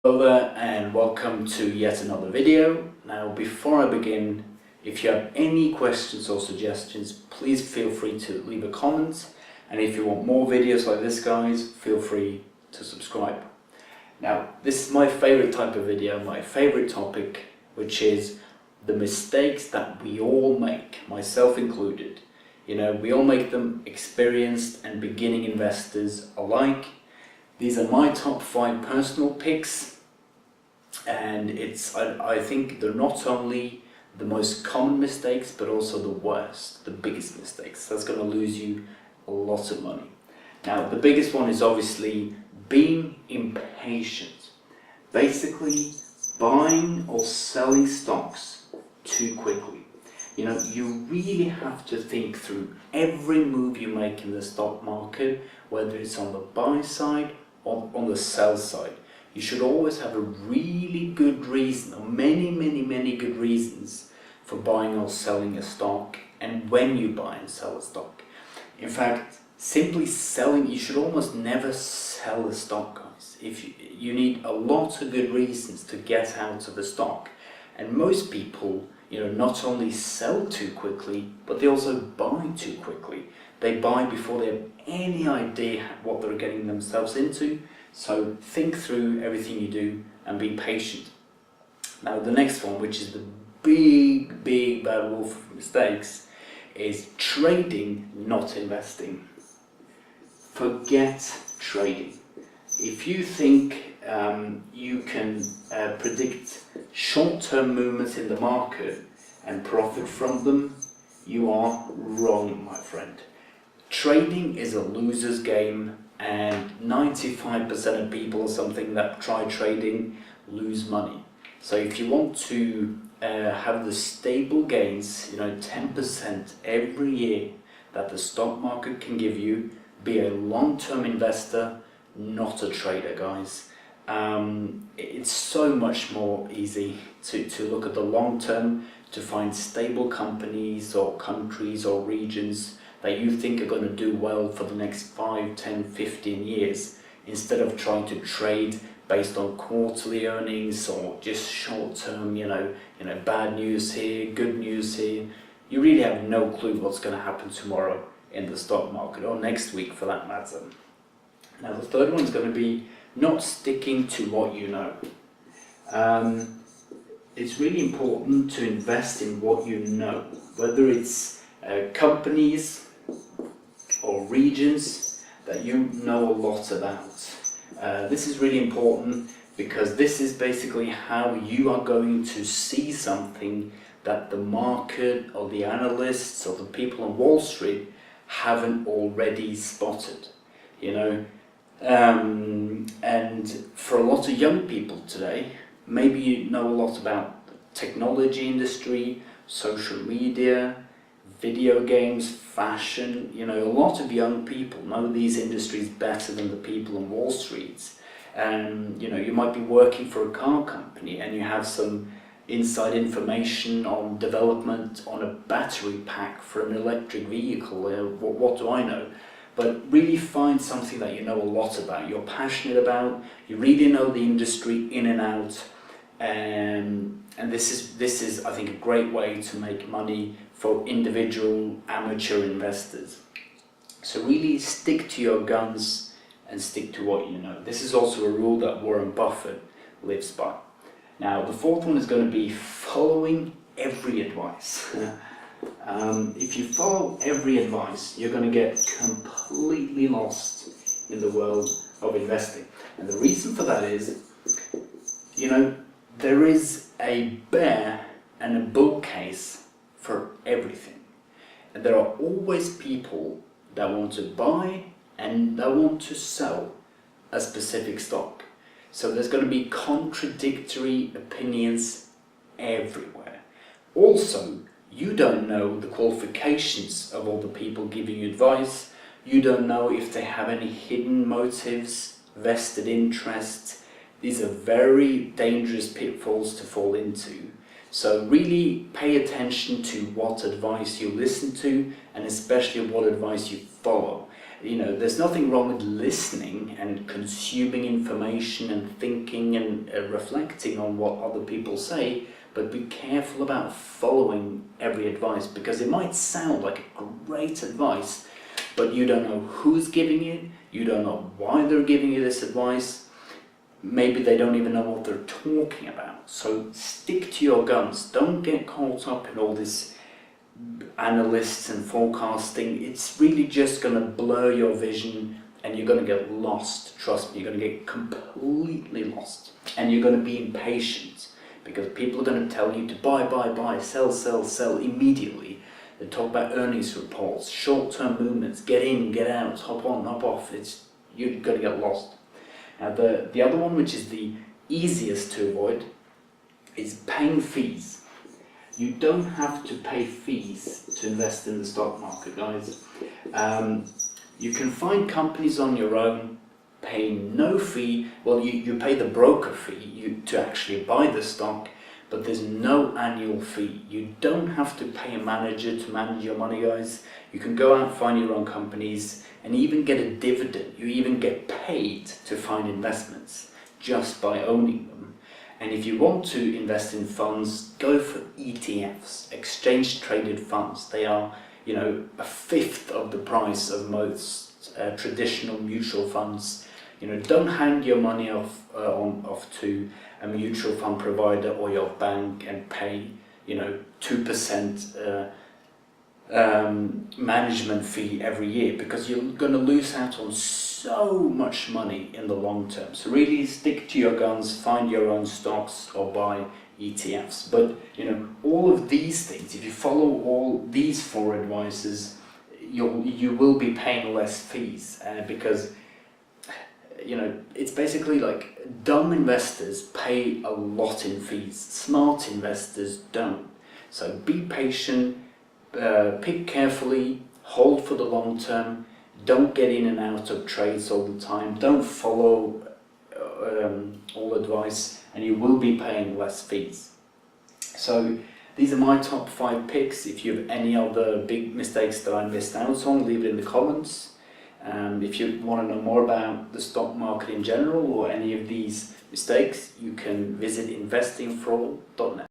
Hello there and welcome to yet another video. Now before I begin, if you have any questions or suggestions, please feel free to leave a comment, and if you want more videos like this guys, feel free to subscribe. Now this is my favorite type of video, my favorite topic, which is the mistakes that we all make, myself included. You know, we all make them, experienced and beginning investors alike. These are my top 5 personal picks, and I think they're not only the most common mistakes but also the worst, the biggest mistakes. That's going to lose you a lot of money. Now the biggest one is obviously being impatient, basically buying or selling stocks too quickly. You know, you really have to think through every move you make in the stock market, whether it's on the buy side or on the sell side. You should always have a really good reason, or many good reasons for buying or selling a stock, and when you buy and sell a stock. In fact, simply selling, you should almost never sell a stock, guys. You need a lot of good reasons to get out of a stock. And most people, you know, not only sell too quickly, but they also buy too quickly. They buy before they have any idea what they're getting themselves into. So think through everything you do and be patient. Now the next one, which is the big bad wolf of mistakes, is trading, not investing. Forget trading. If you think you can predict short-term movements in the market and profit from them, you are wrong, my friend. Trading is a loser's game, and 95% of people or something that try trading lose money. So if you want to have the stable gains, you know, 10% every year that the stock market can give you, be a long-term investor, not a trader, guys. It's so much more easy to look at the long term, to find stable companies or countries or regions that you think are going to do well for the next 5, 10, 15 years, instead of trying to trade based on quarterly earnings or just short term, you know, bad news here, good news here. You really have no clue what's going to happen tomorrow in the stock market, or next week for that matter. Now the third one is going to be not sticking to what you know. It's really important to invest in what you know, whether it's companies or regions that you know a lot about. This is really important because this is basically how you are going to see something that the market or the analysts or the people on Wall Street haven't already spotted, you know. And for a lot of young people today, maybe you know a lot about the technology industry, social media, video games, fashion. You know, a lot of young people know these industries better than the people on Wall Street. And you know, you might be working for a car company and you have some inside information on development on a battery pack for an electric vehicle. What do I know? But really find something that you know a lot about, you're passionate about, you really know the industry in and out, and this is I think a great way to make money for individual amateur investors. So really stick to your guns and stick to what you know. This is also a rule that Warren Buffett lives by. Now the fourth one is going to be following every advice. If you follow every advice, you're going to get completely lost in the world of investing. And the reason for that is, you know, there is a bear and a bull case for everything. And there are always people that want to buy and that want to sell a specific stock. So there's going to be contradictory opinions everywhere. Also, you don't know the qualifications of all the people giving you advice. You don't know if they have any hidden motives, vested interests. These are very dangerous pitfalls to fall into. So really pay attention to what advice you listen to, and especially what advice you follow. there's nothing wrong with listening and consuming information and thinking and reflecting on what other people say, but be careful about following every advice, because it might sound like a great advice, but you don't know who's giving it, you don't know why they're giving you this advice, maybe they don't even know what they're talking about. So stick to your guns, don't get caught up in all this analysts and forecasting. It's really just going to blur your vision and you're going to get lost. Trust me, you're going to get completely lost, and you're going to be impatient because people are going to tell you to buy, sell immediately. They talk about earnings reports, short-term movements, get in, get out, hop on, hop off. You're going to get lost. Now the other one, which is the easiest to avoid, is paying fees. You don't have to pay fees to invest in the stock market, guys. You can find companies on your own paying no fee. Well, you pay the broker fee to actually buy the stock, but there's no annual fee. You don't have to pay a manager to manage your money, guys. You can go out and find your own companies and even get a dividend. You even get paid to find investments just by owning them. And if you want to invest in funds, go for ETFs, exchange traded funds. They are, a fifth of the price of most traditional mutual funds. Don't hand your money off to a mutual fund provider or your bank and pay, 2% management fee every year, because you're going to lose out on so much money in the long term. So really stick to your guns, find your own stocks or buy ETFs. But all of these things, if you follow all these 4 advices, you will be paying less fees, because it's basically like dumb investors pay a lot in fees, smart investors don't. So be patient, pick carefully, hold for the long term, don't get in and out of trades all the time, don't follow all advice, and you will be paying less fees. So these are my top 5 picks. If you have any other big mistakes that I missed out on, leave it in the comments. If you want to know more about the stock market in general or any of these mistakes, you can visit investingforall.net.